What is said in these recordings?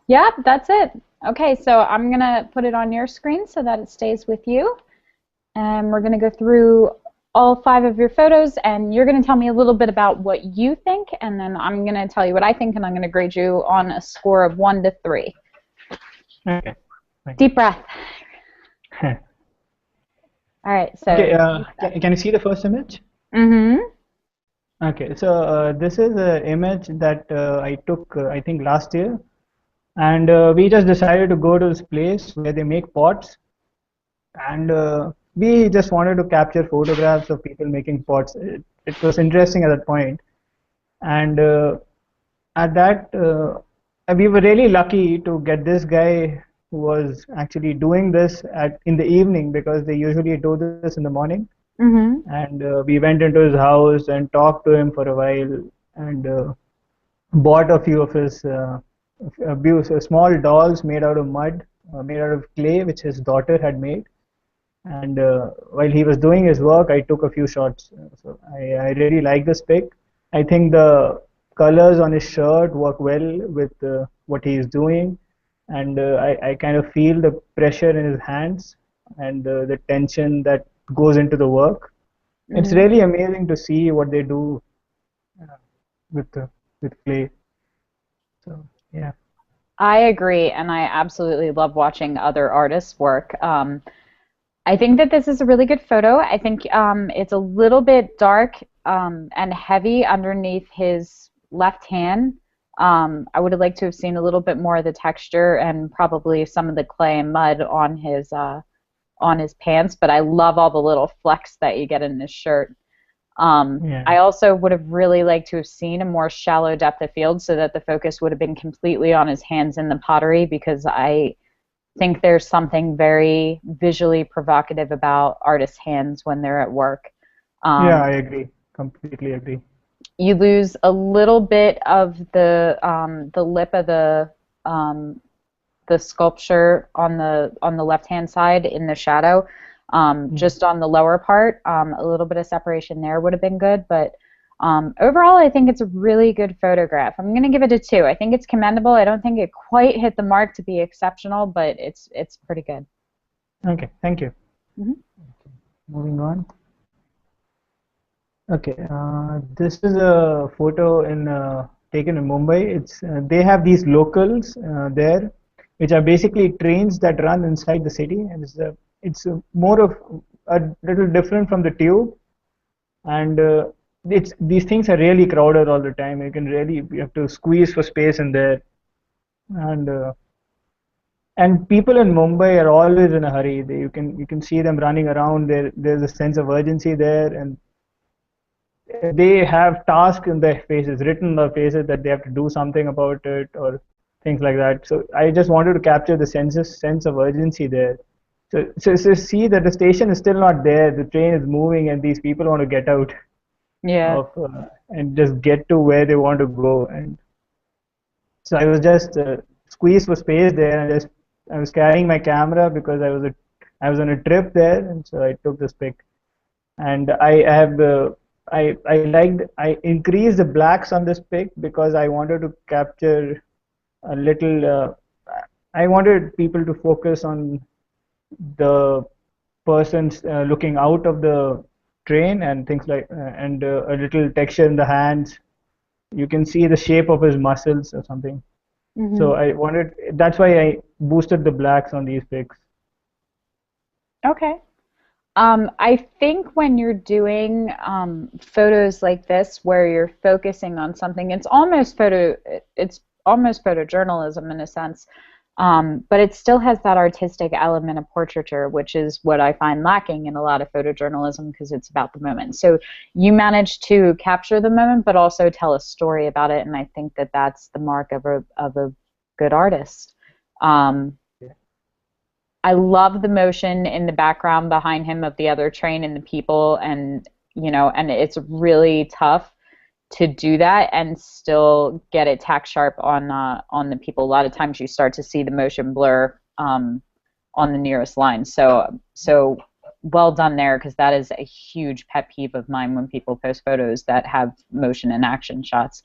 Yep, that's it. Okay, so I'm gonna put it on your screen so that it stays with you. And we're gonna go through all five of your photos, and you're gonna tell me a little bit about what you think, and then I'm gonna tell you what I think, and I'm gonna grade you on a score of 1 to 3. Okay, fine. Deep breath. All right, so Okay, deep breath. can you see the first image? Mm-hmm. Okay, so this is an image that I took, I think, last year, and we just decided to go to this place where they make pots, and we just wanted to capture photographs of people making pots. It was interesting at that point, and at that we were really lucky to get this guy who was actually doing this in the evening because they usually do this in the morning. Mm-hmm. And we went into his house and talked to him for a while, and bought a few of his small dolls made out of mud, made out of clay, which his daughter had made. And while he was doing his work, I took a few shots. So I really like this pic. I think the colors on his shirt work well with what he is doing, and I kind of feel the pressure in his hands and the tension that goes into the work. It's Mm-hmm. really amazing to see what they do uh, with clay. So yeah, I agree, and I absolutely love watching other artists work. I think that this is a really good photo. I think it's a little bit dark and heavy underneath his left hand. I would have liked to have seen a little bit more of the texture and probably some of the clay and mud on his pants, but I love all the little flecks that you get in his shirt. yeah, I also would have really liked to have seen a more shallow depth of field so that the focus would have been completely on his hands in the pottery because I think there's something very visually provocative about artists' hands when they're at work. yeah. Um, I agree. Completely agree. you lose a little bit of the lip of um, the sculpture on the left hand side in the shadow. Mm. Just on the lower part, a little bit of separation there would have been good, but overall, I think it's a really good photograph. I'm going to give it a 2. I think it's commendable. I don't think it quite hit the mark to be exceptional, but it's pretty good. Okay, thank you. Hmm. Moving on. Okay, this is a photo taken in Mumbai. It's they have these locals there, which are basically trains that run inside the city, and it's more of a little different from the tube, and it's these things are really crowded all the time. You have to squeeze for space in there, and people in Mumbai are always in a hurry. You can see them running around. There's a sense of urgency there, and they have tasks in their faces, written in their faces that they have to do something about it or things like that. So I just wanted to capture the sense of urgency there. So see that the station is still not there. The train is moving, and these people want to get out Yeah. of and just get to where they want to go. And so I was just squeezed for space there, and just I was carrying my camera because I was on a trip there, and so I took this pic. And I increased the blacks on this pic because I wanted to capture a little. I wanted people to focus on the persons looking out of the train and things like and a little texture in the hands. You can see the shape of his muscles or something. Hmm. So I wanted. That's why I boosted the blacks on these pics. Okay. I think when you're doing photos like this, where you're focusing on something, it's almost photojournalism in a sense, but it still has that artistic element of portraiture, which is what I find lacking in a lot of photojournalism because it's about the moment. So you managed to capture the moment, but also tell a story about it, and I think that that's the mark of a good artist. Um, Yeah. I love the motion in the background behind him of the other train and the people, and and it's really tough to do that and still get it tack sharp on the people. A lot of times you start to see the motion blur on the nearest line. So well done there because that is a huge pet peeve of mine when people post photos that have motion and action shots.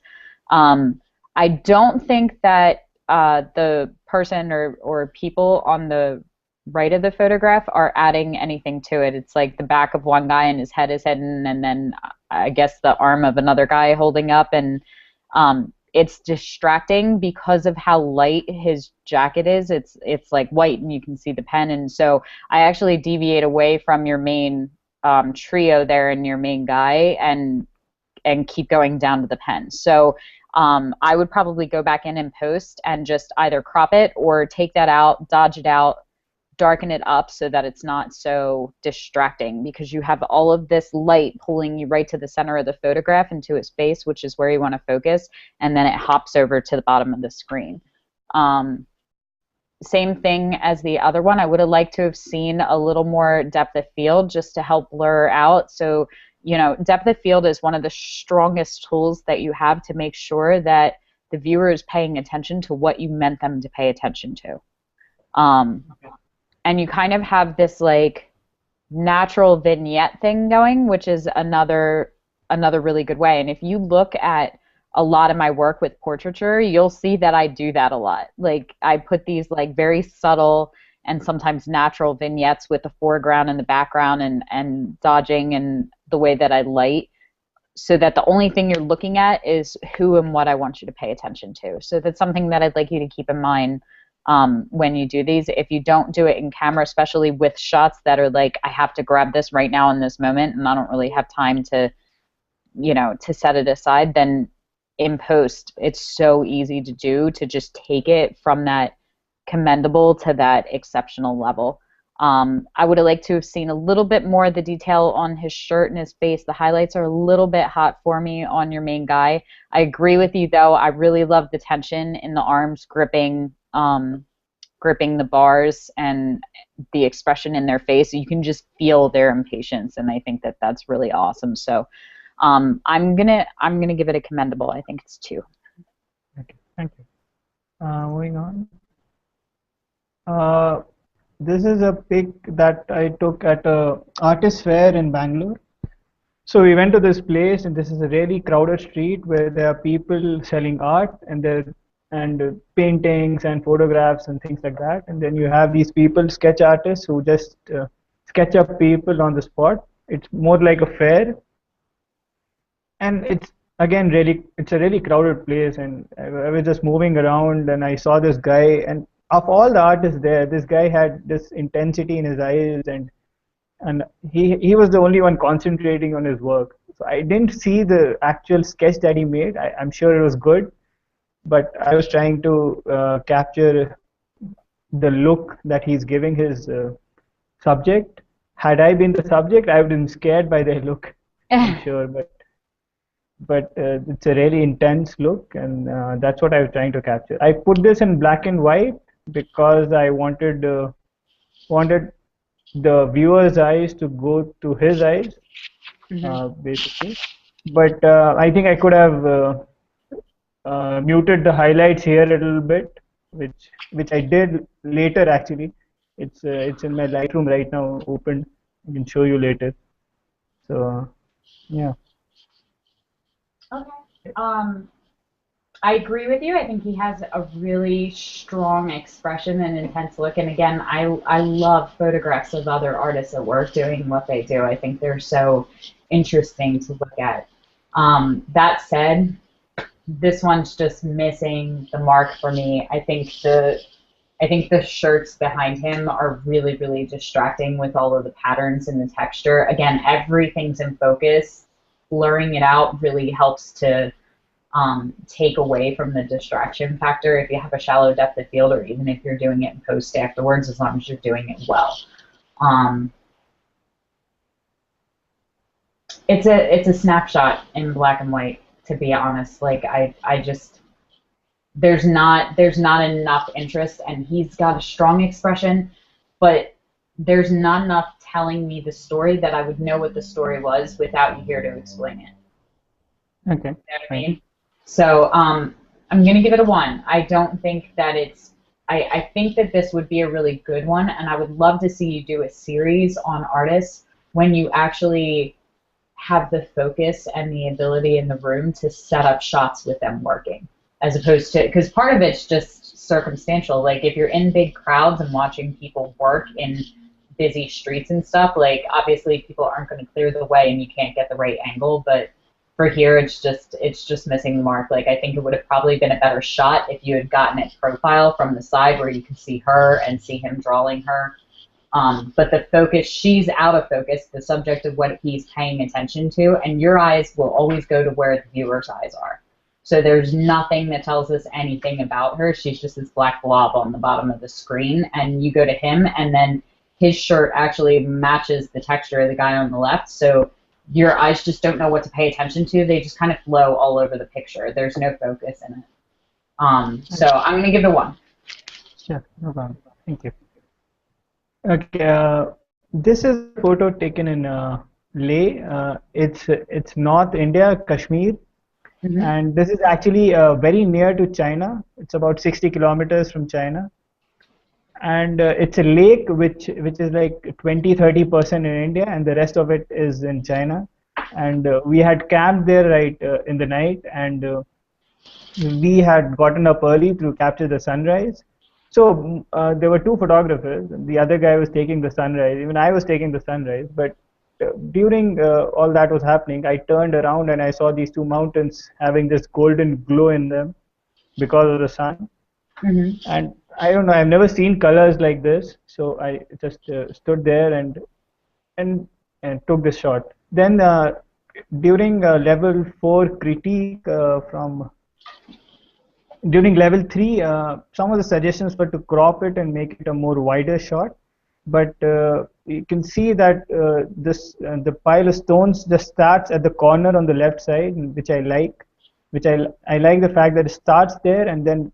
Um, I don't think that the person or people on the right of the photograph are adding anything to it. It's like the back of one guy and his head is hidden, and then I guess the arm of another guy holding up, and it's distracting because of how light his jacket is. It's like white, and you can see the pen, and so I actually deviate away from your main trio there and your main guy, and keep going down to the pen. So I would probably go back in post and just either crop it or take that out, dodge it out, darken it up so that it's not so distracting, because you have all of this light pulling you right to the center of the photograph into its face, which is where you want to focus, and then it hops over to the bottom of the screen. Same thing as the other one. I would have liked to have seen a little more depth of field just to help blur out. So, depth of field is one of the strongest tools that you have to make sure that the viewer is paying attention to what you meant them to pay attention to. And you kind of have this like natural vignette thing going, which is another really good way. And if you look at a lot of my work with portraiture, you'll see that I do that a lot. Like I put these like very subtle and sometimes natural vignettes with the foreground and the background and dodging and the way that I light, so that the only thing you're looking at is who and what I want you to pay attention to. So that's something that I'd like you to keep in mind when you do these. If you don't do it in camera, especially with shots that are like, I have to grab this right now in this moment and I don't really have time to, to set it aside, then in post, it's so easy to do, to just take it from that commendable to that exceptional level. I would have liked to have seen a little bit more of the detail on his shirt and his face. The highlights are a little bit hot for me on your main guy. I agree with you, though. I really love the tension in the arms gripping the bars and the expression in their face. You can just feel their impatience, and I think that that's really awesome. So I'm gonna give it a commendable. I think it's 2. Okay, thank you. Moving on. This is a pic that I took at a artist fair in Bangalore. So we went to this place, and this is a really crowded street where there are people selling art and paintings and photographs and things like that. And then you have these people, sketch artists, who just sketch up people on the spot. It's more like a fair, and it's again it's a really crowded place. And I was just moving around, and I saw this guy, and of all the artists there, this guy had this intensity in his eyes, and he was the only one concentrating on his work. So I didn't see the actual sketch that he made. I'm sure it was good, but I was trying to capture the look that he's giving his subject. Had I been the subject, I would have been scared by their look, I'm sure. But it's a really intense look, and that's what I was trying to capture. I put this in black and white because I wanted the viewer's eyes to go to his eyes, basically. But I think I could have muted the highlights here a little bit, which I did later actually. It's in my Lightroom right now, open. I can show you later. So yeah. Okay. I agree with you. I think he has a really strong expression and intense look. And again, I love photographs of other artists at work doing what they do. I think they're so interesting to look at. That said, this one's just missing the mark for me. I think the shirts behind him are really, really distracting with all of the patterns and the texture. Again, everything's in focus. Blurring it out really helps to take away from the distraction factor if you have a shallow depth of field, or even if you're doing it in post afterwards, as long as you're doing it well. It's a snapshot in black and white, to be honest. Like I just there's not enough interest, and he's got a strong expression, but there's not enough telling me the story that I would know what the story was without you here to explain it. Okay. You know what I mean? So I'm going to give it a 1. I don't think that I think that this would be a really good one, and I would love to see you do a series on artists when you actually have the focus and the ability in the room to set up shots with them working, as opposed to, because part of it's just circumstantial. Like if you're in big crowds and watching people work in busy streets and stuff, like obviously people aren't going to clear the way and you can't get the right angle, but for here it's just missing the mark. Like I think it would have probably been a better shot if you had gotten it profile from the side where you could see her and see him drawing her. But the focus, she's out of focus, the subject of what he's paying attention to, and your eyes will always go to where the viewer's eyes are. So there's nothing that tells us anything about her. She's just this black blob on the bottom of the screen, and you go to him, and then his shirt actually matches the texture of the guy on the left, so your eyes just don't know what to pay attention to. They just kind of flow all over the picture. There's no focus in it. So I'm going to give it a 1. Sure, no problem. Thank you. Okay, this is a photo taken in Leh. It's North India, Kashmir, and this is actually very near to China. It's about 60 kilometers from China, and it's a lake which is like 20-30% in India, and the rest of it is in China. And we had camped there right in the night, and we had gotten up early to capture the sunrise. So there were 2 photographers. The other guy was taking the sunrise. Even I was taking the sunrise. But during all that was happening, I turned around and I saw these 2 mountains having this golden glow in them because of the sun. And I don't know, I've never seen colors like this. So I just stood there and took the shot. Then during level 4 critique during level 3, some of the suggestions were to crop it and make it a more wider shot. But you can see that the pile of stones just starts at the corner on the left side, which I like. I like the fact that it starts there and then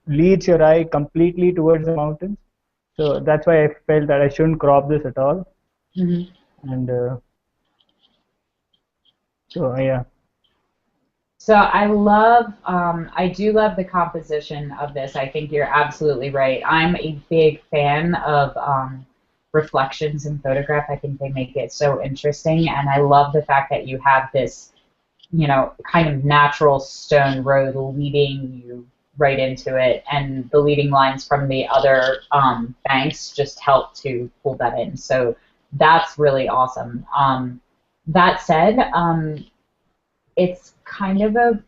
leads your eye completely towards the mountains. So that's why I felt that I shouldn't crop this at all. And so yeah. So I do love the composition of this. I think you're absolutely right. I'm a big fan of reflections in photograph. I think they make it so interesting, and I love the fact that you have this, kind of natural stone road leading you right into it, and the leading lines from the other banks just help to pull that in. So that's really awesome. That said, it's kind of a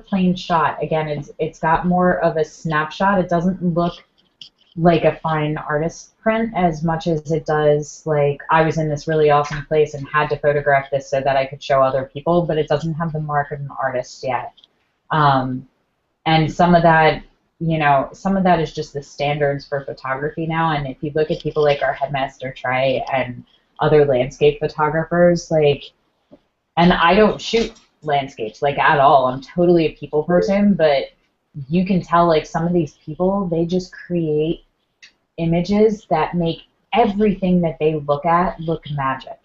plain shot. Again, it's got more of a snapshot. It doesn't look like a fine artist print as much as it does like I was in this really awesome place and had to photograph this so that I could show other people, but it doesn't have the mark of an artist yet. And some of that is just the standards for photography now. And if you look at people like our headmaster Trey and other landscape photographers, and I don't shoot landscapes at all. I'm totally a people person, but you can tell some of these people, they just create images that make everything that they look at look magic,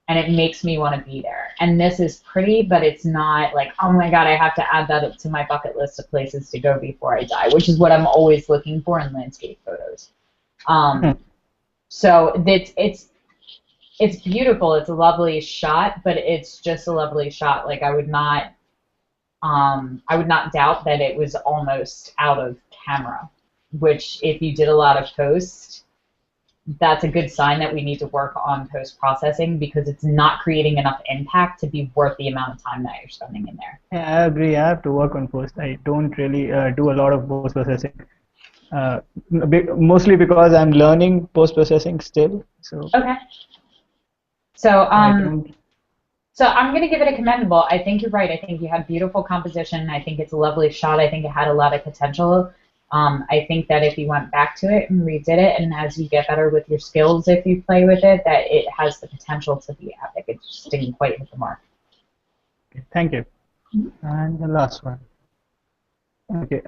and it makes me want to be there. And this is pretty, but it's not oh my god, I have to add that up to my bucket list of places to go before I die, which is what I'm always looking for in landscape photos. So it's beautiful. It's a lovely shot, but it's just a lovely shot. I would not doubt that it was almost out of camera, which if you did a lot of post, that's a good sign that we need to work on post-processing, because it's not creating enough impact to be worth the amount of time that you're spending in there. Yeah, I agree. I have to work on post. I don't really do a lot of post-processing. Mostly because I'm learning post-processing still. So. Okay. So so I'm going to give it a commendable. I think you're right. I think you had beautiful composition. I think it's a lovely shot. I think it had a lot of potential. I think that if you went back to it and redid it, and as you get better with your skills, if you play with it, that it has the potential to be epic. It just didn't quite hit the mark. Okay, thank you. And the last one. Okay,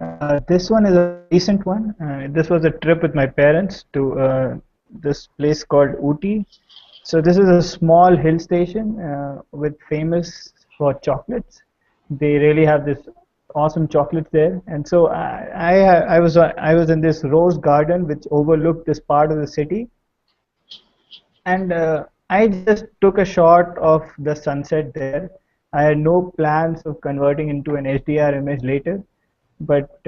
this one is a recent one. This was a trip with my parents to this place called Ooty. So this is a small hill station with famous for chocolates. They really have this awesome chocolates there. And so I was in this rose garden which overlooked this part of the city. And I just took a shot of the sunset there. I had no plans of converting into an HDR image later, but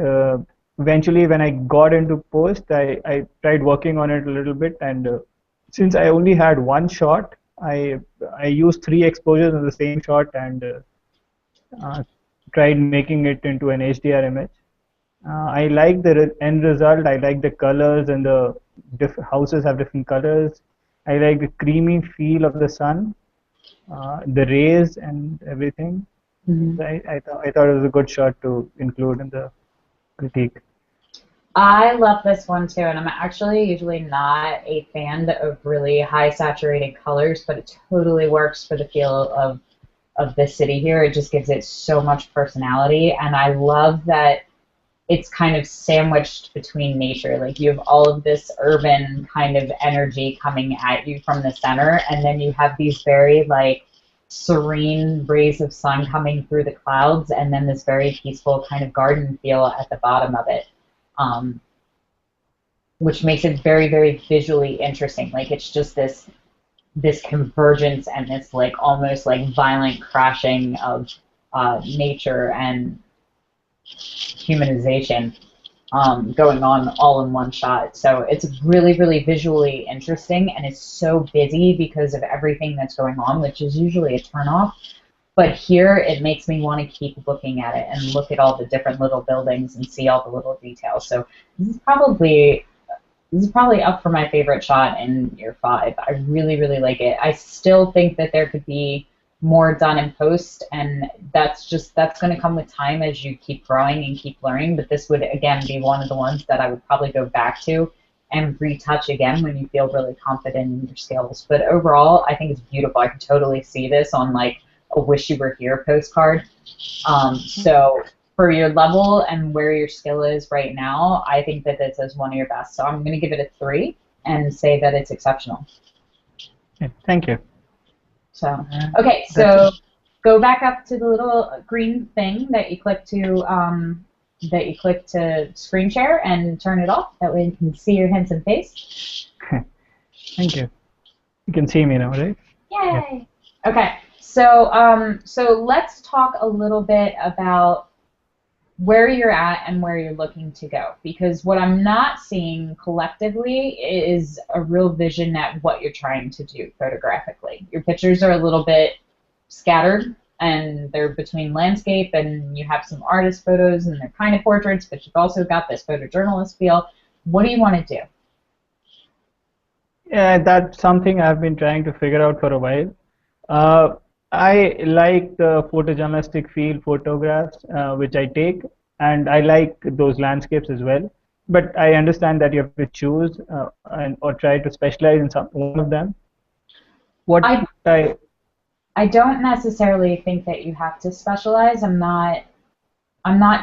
eventually when I got into post, I tried working on it a little bit, and since I only had one shot, I used three exposures in the same shot and uh, tried making it into an HDR image. I like the end result. I like the colors, and the houses have different colors. I like the creamy feel of the sun, the rays and everything. Mhm. So I thought it was a good shot to include in the critique. I love this one too, and I'm actually usually not a fan of really high saturated colors, but it totally works for the feel of the city here. It just gives it so much personality, and I love that it's kind of sandwiched between nature. Like you have all of this urban kind of energy coming at you from the center, and then you have these very like serene rays of sun coming through the clouds, and then this very peaceful kind of garden feel at the bottom of it. Um, which makes it very, very visually interesting. Like it's just this convergence and this like almost like violent crashing of nature and humanization going on all in one shot. So it's really, really visually interesting, and it's so busy because of everything that's going on, which is usually a turnoff. But here it makes me want to keep looking at it and look at all the different little buildings and see all the little details. So this is probably up for my favorite shot in year 5. I really, really like it. I still think that there could be more done in post, and that's going to come with time as you keep growing and keep learning. But this would again be one of the ones that I would probably go back to and retouch again when you feel really confident in your skills. But overall, I think it's beautiful. I could totally see this on like a wish you were here postcard. So for your level and where your skill is right now, I think that this is one of your best. So I'm going to give it a 3 and say that it's exceptional. Yeah, thank you. So, okay, so go back up to the little green thing that you click to screen share and turn it off. That way you can see your handsome face. Thank you. You can see me now, right? Yay! Yeah. Okay, so let's talk a little bit about where you're at and where you're looking to go, because what I'm not seeing collectively is a real vision at what you're trying to do photographically. Your pictures are a little bit scattered, and they're between landscape, and you have some artist photos, and they're kind of portraits, but you've also got this photojournalist feel. What do you want to do? Yeah, that's something I've been trying to figure out for a while. I like the photojournalistic field photographs, which I take, and I like those landscapes as well. But I understand that you have to choose or try to specialize in one of them. What I don't necessarily think that you have to specialize. I'm not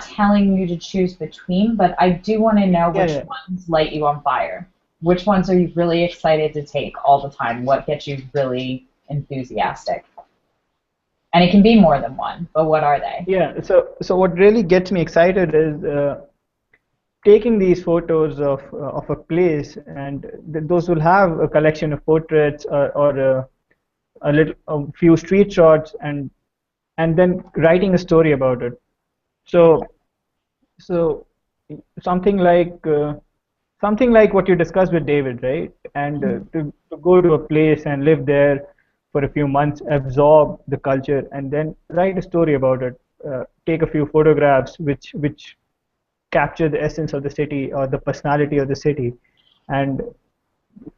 telling you to choose between, but I do want to know which ones light you on fire. Which ones are you really excited to take all the time? What gets you really enthusiastic? And it can be more than one, but what are they? Yeah, so what really gets me excited is taking these photos of a place, and those will have a collection of portraits or a few street shots, and then writing a story about it. So something like what you discussed with David, right? And to go to a place and live there for a few months, absorb the culture, and then write a story about it. Take a few photographs which capture the essence of the city or the personality of the city, and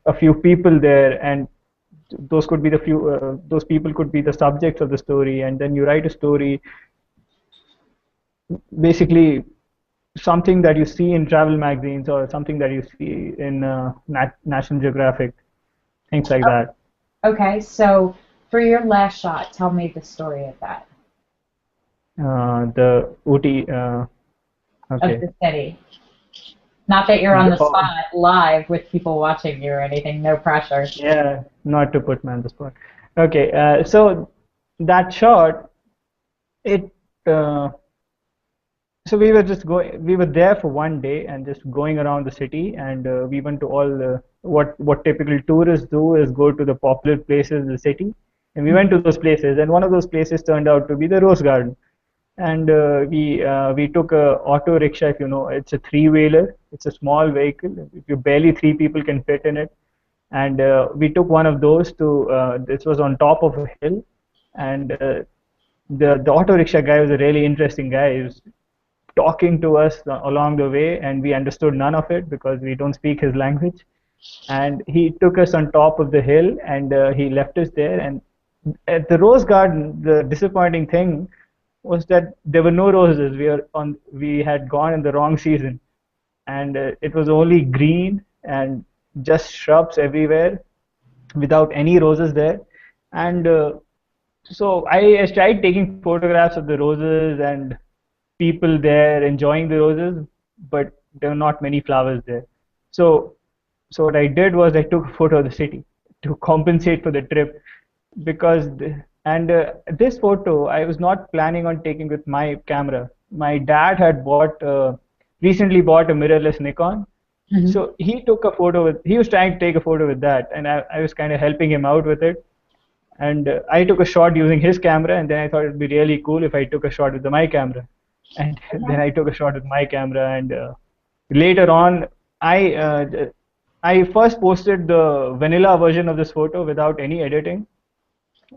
a few people there, and those could be those people could be the subjects of the story, and then you write a story, basically something that you see in travel magazines or something that you see in National Geographic, things like that. Okay, so for your last shot, tell me the story of that. The Ooty, okay. Of the city. Not that you're on the spot live with people watching you or anything, no pressure. Yeah, not to put me on the spot. Okay, so that shot, it so we were there for one day and just going around the city, and we went to all what typical tourists do is go to the popular places in the city, and we went to those places, and one of those places turned out to be the Rose Garden. and we took a auto rickshaw. If you know, it's a three-wheeler. It's a small vehicle. If you barely three people can fit in it, and we took one of those to. This was on top of a hill, and the auto rickshaw guy was a really interesting guy. He was talking to us along the way, and we understood none of it because we don't speak his language. And he took us on top of the hill, and he left us there. And at the rose garden, the disappointing thing was that there were no roses. We had gone in the wrong season, and it was only green and just shrubs everywhere without any roses there. And so I tried taking photographs of the roses and people there enjoying the roses, but there were not many flowers there. So, so what I did was I took a photo of the city to compensate for the trip because and this photo I was not planning on taking with my camera. My dad had recently bought a mirrorless Nikon, Hmm. so he was trying to take a photo with that, and I was kind of helping him out with it. And I took a shot using his camera, and then I thought it'd be really cool if I took a shot with my camera. And then I took a shot with my camera, and later on, I uh, I first posted the vanilla version of this photo without any editing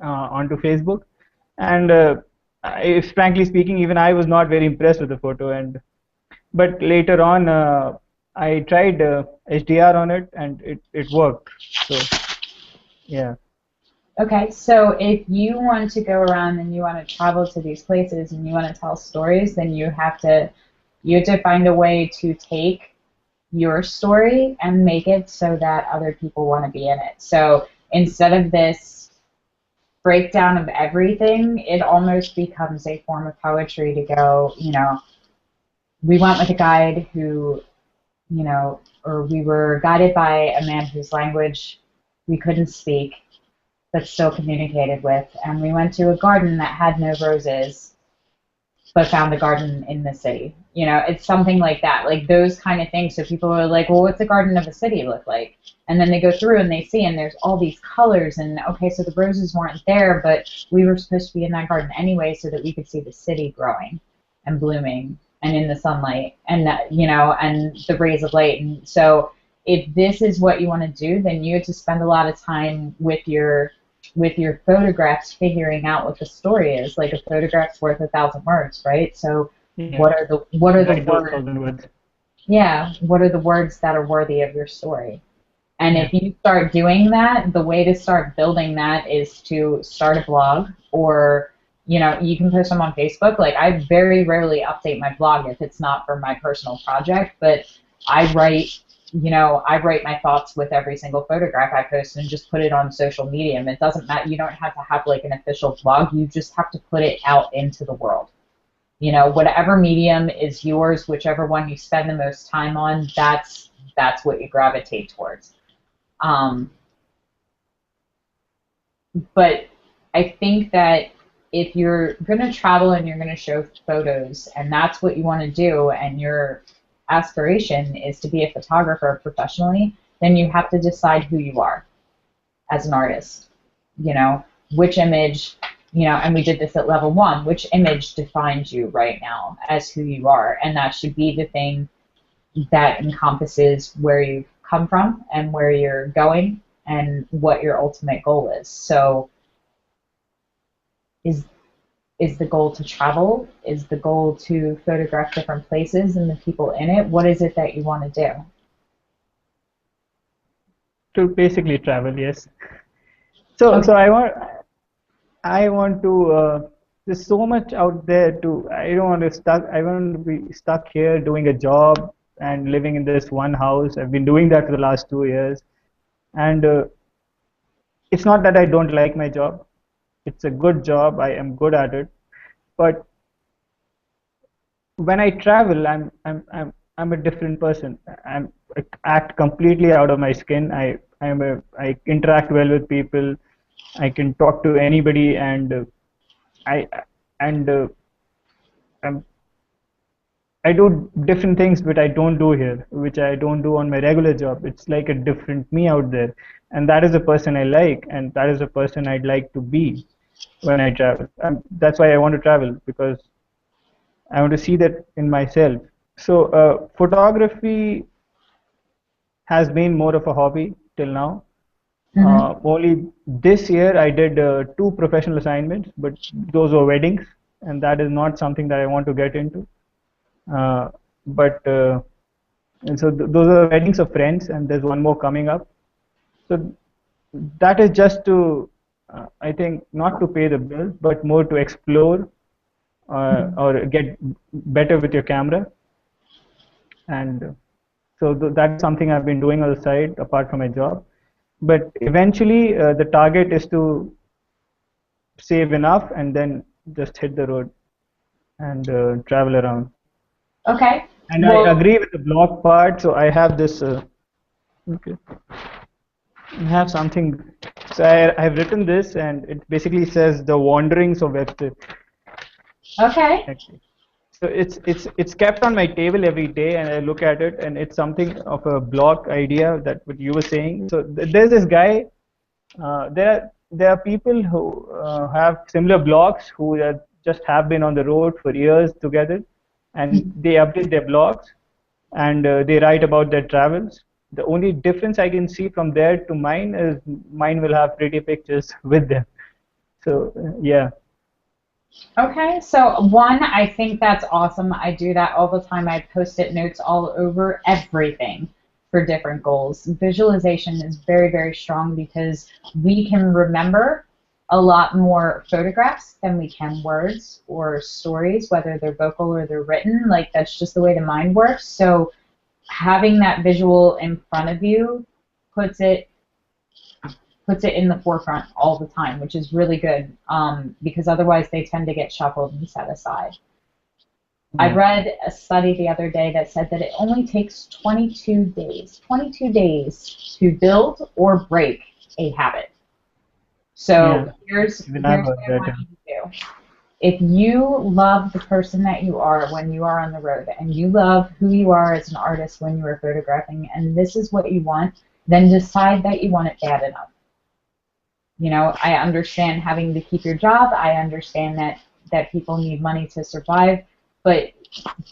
onto Facebook, and frankly speaking, even I was not very impressed with the photo. And but later on, I tried HDR on it, and it worked. So yeah. Okay, so if you want to go around and you want to travel to these places and you want to tell stories, then you have to find a way to take your story and make it so that other people want to be in it. So instead of this breakdown of everything, it almost becomes a form of poetry to go, we went with a guide who, or we were guided by a man whose language we couldn't speak but still communicated with. And we went to a garden that had no roses, but found a garden in the city. It's something like that, like those kind of things. So people are like, well, what's the garden of a city look like? And then they go through and they see, and there's all these colors. And okay, so the roses weren't there, but we were supposed to be in that garden anyway so that we could see the city growing and blooming and in the sunlight and and the rays of light. And so if this is what you want to do, then you have to spend a lot of time with your photographs figuring out what the story is. Like a photograph's worth 1,000 words, right? So Yeah, what are the write those words? 1,000 words. Yeah, what are the words that are worthy of your story? And Yeah. if you start doing that, the way to start building that is to start a blog, or you can post them on Facebook. Like, I very rarely update my blog if it's not for my personal project, but I write I write my thoughts with every single photograph I post and just put it on social media. And it doesn't matter. You don't have to have like an official blog. You just have to put it out into the world. Whatever medium is yours, whichever one you spend the most time on, that's what you gravitate towards. Um, but I think that if you're going to travel and you're going to show photos and that's what you want to do, and your aspiration is to be a photographer professionally, then you have to decide who you are as an artist. You know, which image, and we did this at level one, which image defines you right now as who you are? And that should be the thing that encompasses where you've come from and where you're going and what your ultimate goal is. So is is the goal to travel? Is the goal to photograph different places and the people in it? What is it that you want to do? To basically travel, yes. So Okay. I want to. There's so much out there to. I don't want to stuck. I want to be stuck here doing a job and living in this one house. I've been doing that for the last 2 years, and it's not that I don't like my job. It's a good job. I am good at it. But when I travel, I'm a different person. I act completely out of my skin. I interact well with people. I can talk to anybody, and I and I'm, I do different things which I don't do here, which I don't do on my regular job. It's like a different me out there, and that is a person I like, and that is a person I'd like to be when I travel. That's why I want to travel, because I want to see that in myself. So photography has been more of a hobby till now. Hmm. Only this year I did two professional assignments, but those were weddings, and that is not something that I want to get into. Uh, but and so those are weddings of friends, and there's one more coming up. So that is just to, I think, not to pay the bills, but more to explore or get better with your camera. And so that is something I've been doing on the side apart from my job. But eventually, the target is to save enough and then just hit the road and travel around. Okay. And I Well, agree with the blog part. So I have this. Okay. I have something. So I've written this, and it basically says the wanderings of Webster. okay. Okay. So it's kept on my table every day, and I look at it, and it's something of a blog idea that what you were saying. So there's this guy. There are people who have similar blogs who just have been on the road for years together, and they update their blogs and they write about their travels. The only difference I can see from there to mine is mine will have pretty pictures with them. So yeah. Okay, so one, I think that's awesome. I do that all the time. I post-it notes all over everything for different goals. Visualization is very, very strong because we can remember a lot more photographs than we can words or stories, whether they're vocal or they're written. Like that's just the way the mind works. So having that visual in front of you puts it puts it in the forefront all the time, which is really good because otherwise they tend to get shuffled and set aside. I Yeah. read a study the other day that said that it only takes 22 days to build or break a habit. Yeah. So here's Even I've here's heard what I that. want you to do. If you love the person that you are when you are on the road, and you love who you are as an artist when you are photographing, and this is what you want, then decide that you want it bad enough. You know, I understand having to keep your job. I understand that people need money to survive. But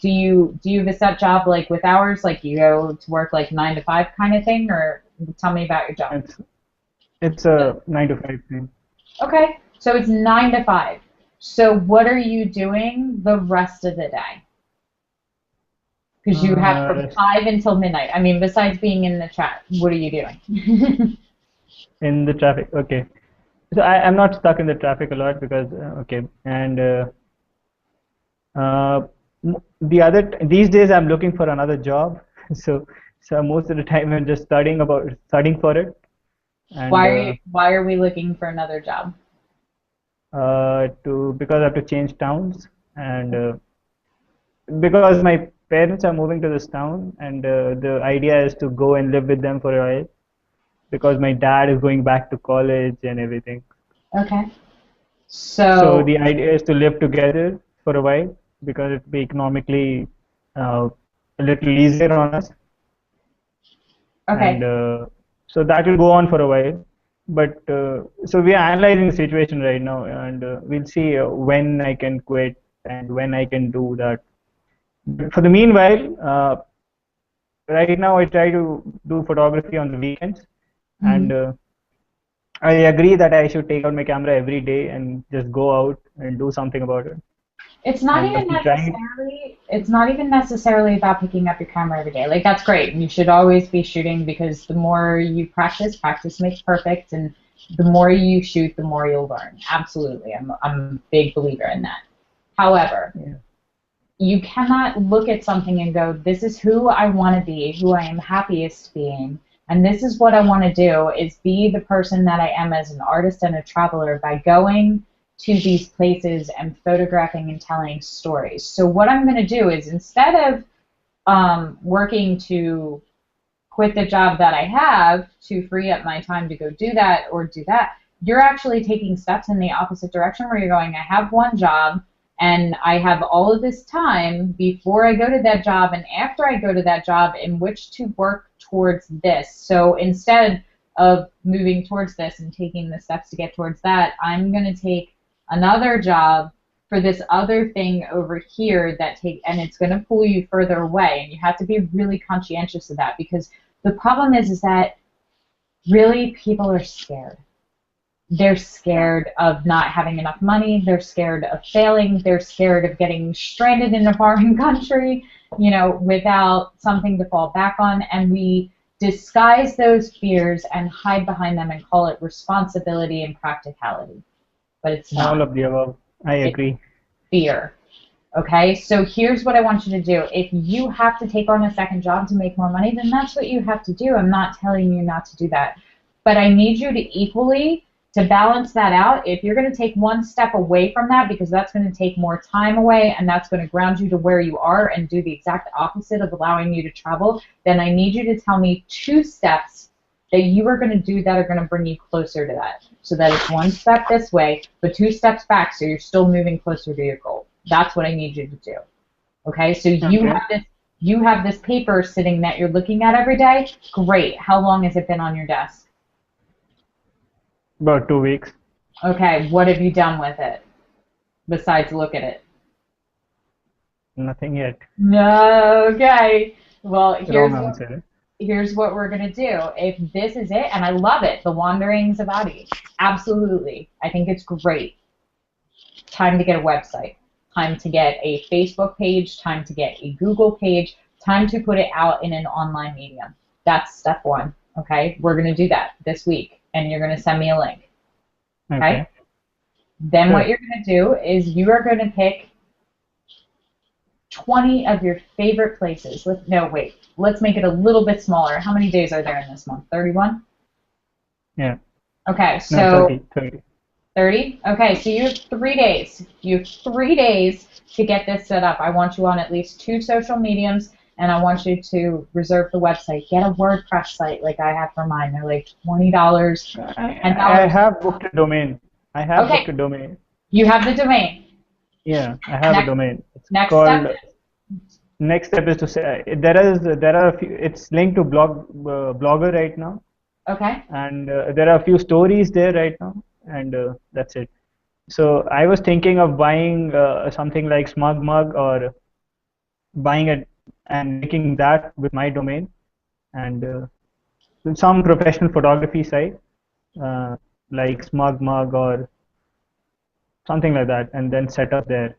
do you have a set job like with hours, like you go to work like 9 to 5 kind of thing, or tell me about your job? It's it's a 9 to 5 thing. Okay, so it's 9 to 5. So what are you doing the rest of the day? Because you have from Rest 5 until midnight. I mean, besides being in the chat, what are you doing? in the traffic. Okay. So I'm not stuck in the traffic a lot because okay. And uh, these days I'm looking for another job. So most of the time I'm just studying for it, and Why are we looking for another job? to because I have to change towns, and because my parents are moving to this town, and the idea is to go and live with them for a while because my dad is going back to college and everything. Okay. So So the idea is to live together for a while because it will be economically uh, a little easier on us, and okay. so that will go on for a while. But so we are analyzing the situation right now, and we'll see when I can quit and when I can do that. But for the meanwhile, right now I try to do photography on the weekends, and Mhm. I agree that I should take out my camera every day and just go out and do something about it. It's not And even I'm trying. necessarily it's not even necessarily about picking up your camera every day. Like that's great. You should always be shooting because the more you practice, practice makes perfect, and the more you shoot, the more you'll learn. Absolutely. I'm a big believer in that. However, Yeah. you cannot look at something and go, this is who I want to be, who I am happiest being, and this is what I want to do is be the person that I am as an artist and a traveler by going to these places and photographing and telling stories. So what I'm going to do is instead of working to quit the job that I have to free up my time to go do that or do that, you're actually taking steps in the opposite direction where you're going, I have one job and I have all of this time before I go to that job and after I go to that job in which to work towards this. So instead of moving towards this and taking the steps to get towards that, I'm going to take another job for this other thing over here and it's going to pull you further away, and you have to be really conscientious of that, because the problem is that really people are scared. They're scared of not having enough money. They're scared of failing. They're scared of getting stranded in a foreign country, without something to fall back on. And we disguise those fears and hide behind them and call it responsibility and practicality. But it's not. All of the above. I agree. It's fear. Okay, so here's what I want you to do. If you have to take on a second job to make more money, then that's what you have to do. I'm not telling you not to do that. But I need you to balance that out. If you're going to take one step away from that, because that's going to take more time away and that's going to ground you to where you are and do the exact opposite of allowing you to travel, then I need you to tell me 2 steps that you are going to do that are going to bring you closer to that. So that it's 1 step this way, but 2 steps back, so you're still moving closer to your goal. That's what I need you to do. Okay, so you have this paper sitting that you're looking at every day. Great. How long has it been on your desk? About 2 weeks. Okay, what have you done with it besides look at it? Nothing yet. No, okay. Well, Here's what we're going to do. If this is it, and I love it, The Wanderings of Adi, absolutely. I think it's great. Time to get a website. Time to get a Facebook page. Time to get a Google page. Time to put it out in an online medium. That's step 1, okay? We're going to do that this week, and you're going to send me a link, okay? Then what you're going to do is you are going to pick 20 of your favorite places. Let's make it a little bit smaller. How many days are there in this month? 31? Yeah. Okay, so no, 30. 30? Okay, so you have 3 days. You have 3 days to get this set up. I want you on at least 2 social mediums, and I want you to reserve the website. Get a WordPress site like I have for mine. They're like $20. I have booked a domain. Booked a domain. You have the domain. Yeah, I have a domain. It's next called. step. Next step is to say there are a few. It's linked to Blogger right now. Okay. And there are a few stories there right now, and that's it. So I was thinking of buying something like Smug Mug, or buying it and making that with my domain, and some professional photography site like Smug Mug or something like that, and then set up there.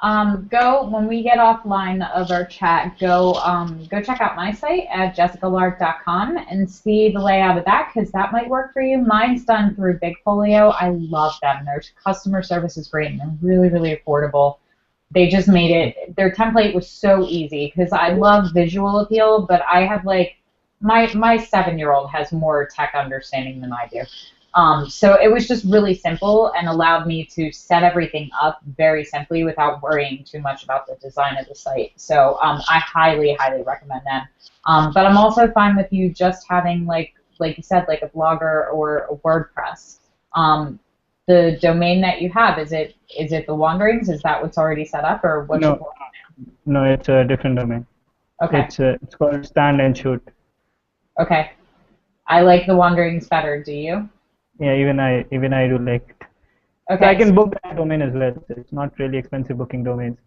When we get offline of our chat, go check out my site at jessicalark.com and see the layout of that, because that might work for you. Mine's done through Bigfolio. I love them. Their customer service is great, and they're really, really affordable. They just made it, their template was so easy, because I love visual appeal, but I have like, my 7-year-old has more tech understanding than I do. So it was just really simple and allowed me to set everything up very simply without worrying too much about the design of the site. So I highly, highly recommend them. But I'm also fine with you just having, like you said, like a Blogger or a WordPress. The domain that you have, is it The Wanderings? Is that what's already set up, or what's your plan now? No, it's a different domain. Okay. It's called Stand and Shoot. Okay. I like The Wanderings better. Do you? Yeah, even I do like it. Okay. So I can book that domain as well. It's not really expensive booking domains.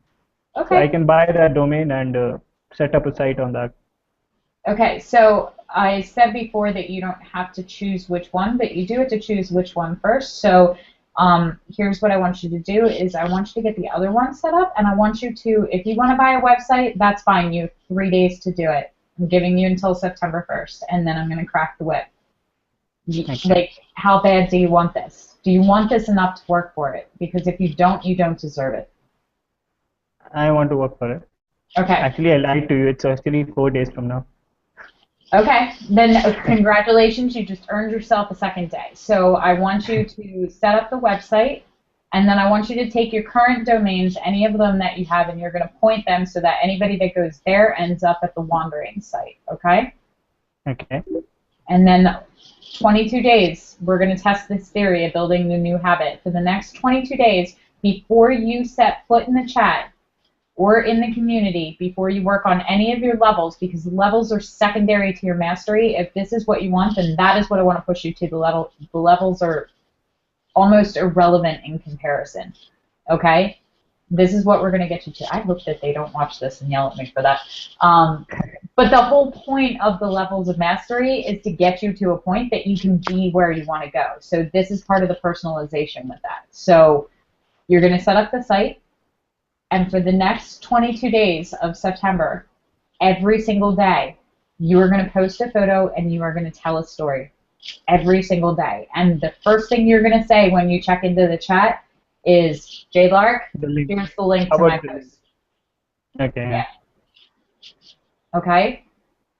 Okay. So I can buy that domain and set up a site on that. Okay, so I said before that you don't have to choose which one, but you do have to choose which one first. So here's what I want you to do is I want you to get the other one set up, and I want you to, if you want to buy a website, that's fine. You have 3 days to do it. I'm giving you until September 1st, and then I'm going to crack the whip. Okay. Like, how bad do you want this? Do you want this enough to work for it? Because if you don't deserve it. I want to work for it. Okay. Actually, I lied to you. It's actually 4 days from now. Okay, then congratulations, you just earned yourself a second day. So I want you to set up the website, and then I want you to take your current domains, any of them that you have, and you're going to point them so that anybody that goes there ends up at the Wandering site, okay? Okay. And then 22 days, we're going to test this theory of building the new habit. For the next 22 days, before you set foot in the chat, or in the community, before you work on any of your levels, because levels are secondary to your mastery. If this is what you want, then that is what I want to push you to. The levels are almost irrelevant in comparison. Okay? This is what we're going to get you to. I hope that they don't watch this and yell at me for that. Um, but the whole point of the levels of mastery is to get you to a point that you can be where you want to go. So this is part of the personalization with that. So you're going to set up the site, and for the next 22 days of September, every single day, you are going to post a photo and you are going to tell a story every single day. And the first thing you're going to say when you check into the chat is, JLark, The link. here's the link How to my about the link? post. Okay. Yeah. Okay?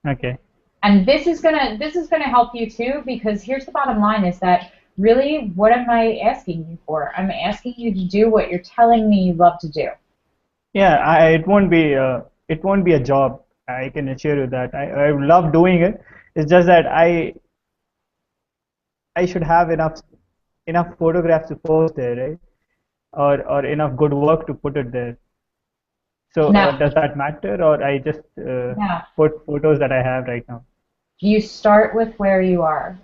Okay. And this is gonna help you too, because here's the bottom line is that really, what am I asking you for? I'm asking you to do what you're telling me you love to do. Yeah, it won't be a job. I can assure you that. I love doing it. It's just that I should have enough photographs to post there, right? Or enough good work to put it there. So Now, does that matter, or I just now, put photos that I have right now? you start with where you are.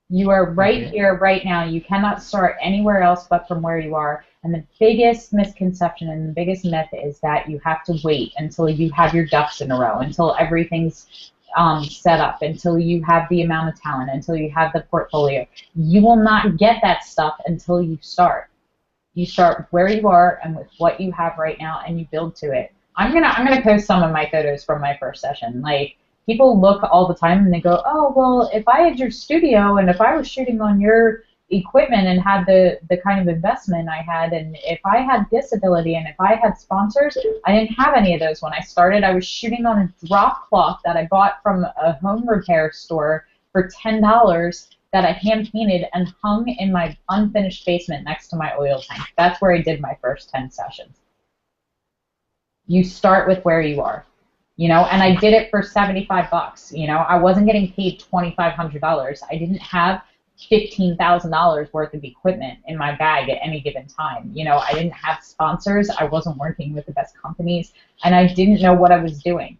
You are right Okay. here, right now. You cannot start anywhere else but from where you are. And the biggest misconception and the biggest myth is that you have to wait until you have your ducks in a row, until everything's set up, until you have the amount of talent, until you have the portfolio. You will not get that stuff until you start. You start where you are and with what you have right now, and you build to it. I'm gonna post some of my photos from my first session. Like, people look all the time and they go, oh well, if I had your studio and if I was shooting on your equipment and had the kind of investment I had, and if I had this ability and if I had sponsors, I didn't have any of those when I started. I was shooting on a drop cloth that I bought from a home repair store for $10 that I hand painted and hung in my unfinished basement next to my oil tank. That's where I did my first 10 sessions. You start with where you are, and I did it for 75 bucks. I wasn't getting paid $2,500. I didn't have $15,000 worth of equipment in my bag at any given time. I didn't have sponsors. I wasn't working with the best companies, and I didn't know what I was doing.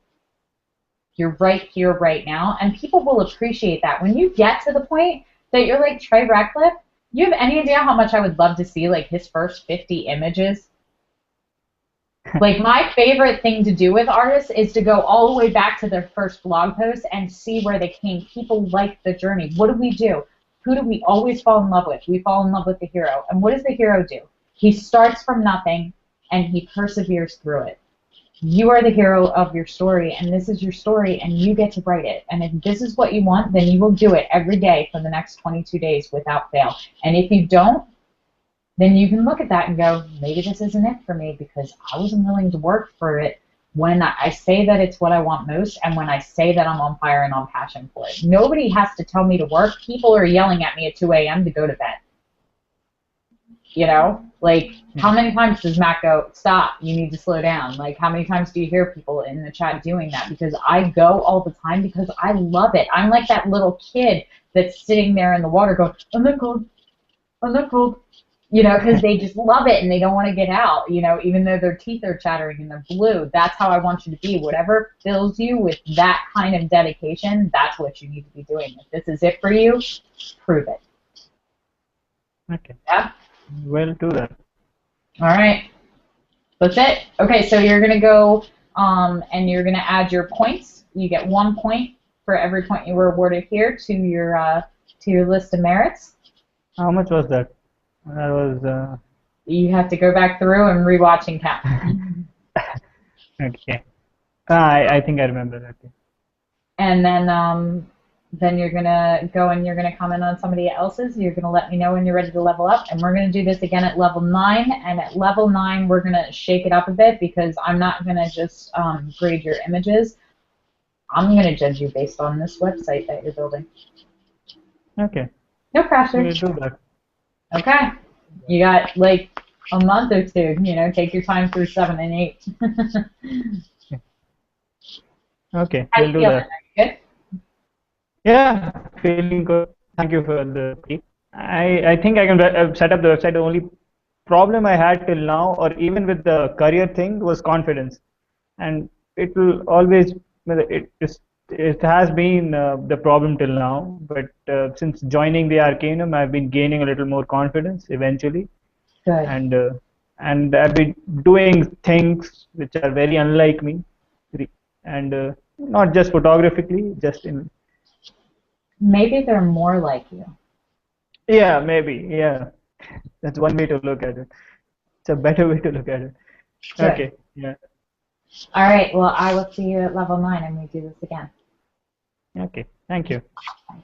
You're right here, right now, and people will appreciate that. When you get to the point that you're like Trey Ratcliffe, you have any idea how much I would love to see like his first 50 images? Like, my favorite thing to do with artists is to go all the way back to their first blog post and see where they came. People like the journey. What do we do? Who do we always fall in love with? We fall in love with the hero. And what does the hero do? He starts from nothing and he perseveres through it. You are the hero of your story, and this is your story, and you get to write it. And if this is what you want, then you will do it every day for the next 22 days without fail. And if you don't, then you can look at that and go, maybe this isn't it for me, because I wasn't willing to work for it when I say that it's what I want most, and when I say that I'm on fire and on passion for it. Nobody has to tell me to work. People are yelling at me at 2 a.m. to go to bed. Like, how many times does Matt go, stop, you need to slow down? Like, how many times do you hear people in the chat doing that? Because I go all the time because I love it. I'm like that little kid that's sitting there in the water going, I'm not cold, I'm not cold. Because they just love it and they don't want to get out, even though their teeth are chattering and they're blue. That's how I want you to be. Whatever fills you with that kind of dedication, that's what you need to be doing. If this is it for you, prove it. Okay. Yeah? We'll do that. All right. That's it. Okay, so you're going to go and you're going to add your points. You get 1 point for every point you were awarded here to your list of merits. How much was that? That was You have to go back through and rewatch and count. okay. I think I remember that. And then you're gonna go and you're gonna comment on somebody else's. You're gonna let me know when you're ready to level up, and we're gonna do this again at level 9. And at level 9, we're gonna shake it up a bit, because I'm not gonna just grade your images. I'm gonna judge you based on this website that you're building. Okay. No pressure. We'll do that. Okay. You got like a month or two. Take your time through 7 and 8. Okay, How we'll you do feeling? that. Are you good? Yeah, feeling good. Thank you for the tip. I think I can set up the website. The only problem I had till now, or even with the career thing, was confidence, and it will always it has been the problem till now. But since joining the Arcanum, I've been gaining a little more confidence eventually, Good. and and I've been doing things which are very unlike me, and not just photographically, just in. Maybe they're more like you. Yeah, maybe. Yeah, that's one way to look at it. It's a better way to look at it. Good. Okay. Yeah. All right. Well, I will see you at level 9 and we do this again. Okay. Thank you. Bye.